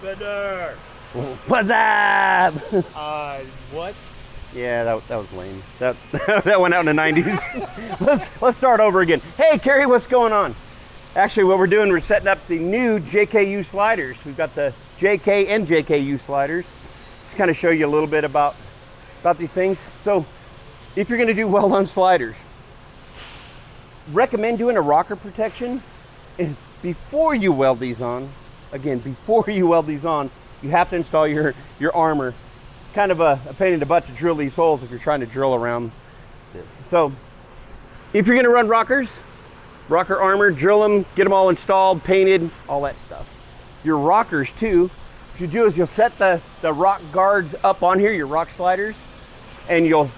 Bender. What's up? What? Yeah, that was lame. That that went out in the 90s. let's start over again. Hey, Kerry, what's going on? Actually, what we're doing, we're setting up the new JKU sliders. We've got the JK and JKU sliders. Just kind of show you a little bit about these things. So, if you're going to do weld-on sliders, recommend doing a rocker protection. And before you weld these on, again, before you weld these on, you have to install your armor. Kind of a pain in the butt to drill these holes if you're trying to drill around this. So, if you're going to run rocker armor, drill them, get them all installed, painted, all that stuff. Your rockers too, what you do is you'll set the rock guards up on here, your rock sliders, and you'll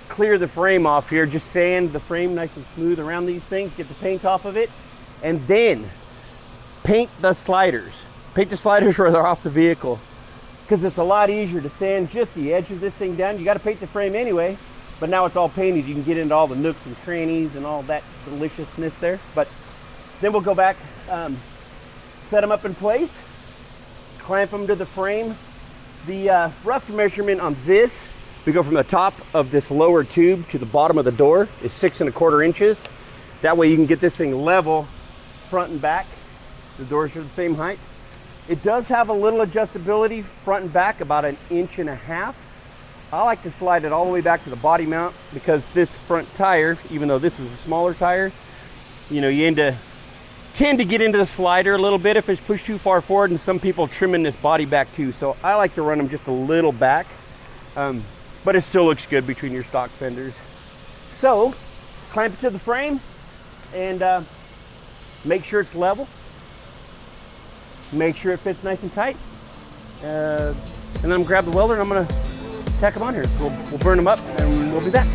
clear the frame off here, just sand the frame nice and smooth around these things, get the paint off of it, and then paint the sliders. Paint the sliders where they're off the vehicle, because it's a lot easier to sand just the edge of this thing down. You got to paint the frame anyway, but now it's all painted. You can get into all the nooks and crannies and all that deliciousness there. But then we'll go back, set them up in place, clamp them to the frame. The rough measurement on this, we go from the top of this lower tube to the bottom of the door, is 6 1/4 inches. That way you can get this thing level front and back. The doors are the same height. It does have a little adjustability front and back, about 1.5 inches. I like to slide it all the way back to the body mount, because this front tire, even though this is a smaller tire, you know, you tend to get into the slider a little bit if it's pushed too far forward, and some people trimming this body back too. So I like to run them just a little back, but it still looks good between your stock fenders. So clamp it to the frame and make sure it's level. Make sure it fits nice and tight. And then I'm gonna grab the welder and I'm gonna tack them on here. We'll burn them up and we'll be back.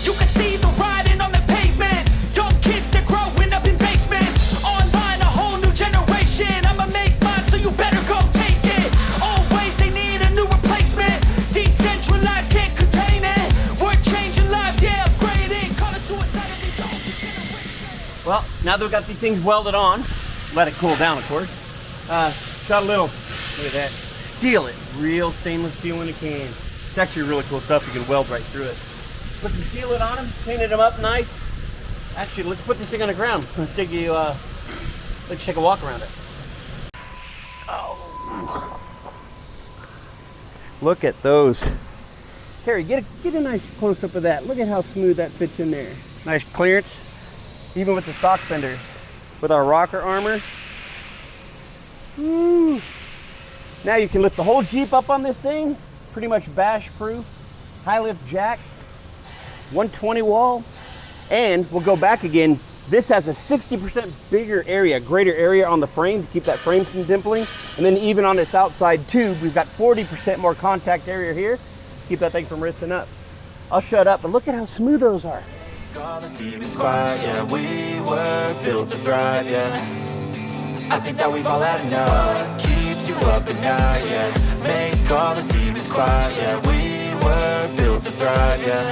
You can see the riding on the pavement. Young kids, they're growing up in basements. Online, a whole new generation. I'ma make mine, so you better go take it. Always they need a new replacement. Decentralized, can't contain it. We're changing lives, yeah, upgrading. Call it suicide if we don't degenerate. Well, now that we've got these things welded on, let it cool down, of course. Got a little, look at that, steel it. Real stainless steel in a can. It's actually really cool stuff. You can weld right through it. Put some sealant on them, painted them up nice. Actually, let's put this thing on the ground. Let's take a walk around it. Oh. Look at those. Terry, get a nice close up of that. Look at how smooth that fits in there. Nice clearance, even with the stock fenders. With our rocker armor. Woo. Now you can lift the whole Jeep up on this thing, pretty much bash proof, high lift jack, 120 wall, and we'll go back again. This has a 60% bigger area, greater area on the frame to keep that frame from dimpling, and then even on this outside tube, we've got 40% more contact area here, keep that thing from rising up. I'll shut up, but look at how smooth those are. All the demons quiet, yeah, we were built to thrive, yeah. I think that we've all had enough. Keeps you up at night, yeah. Make all the demons quiet, yeah. We were built to thrive, yeah.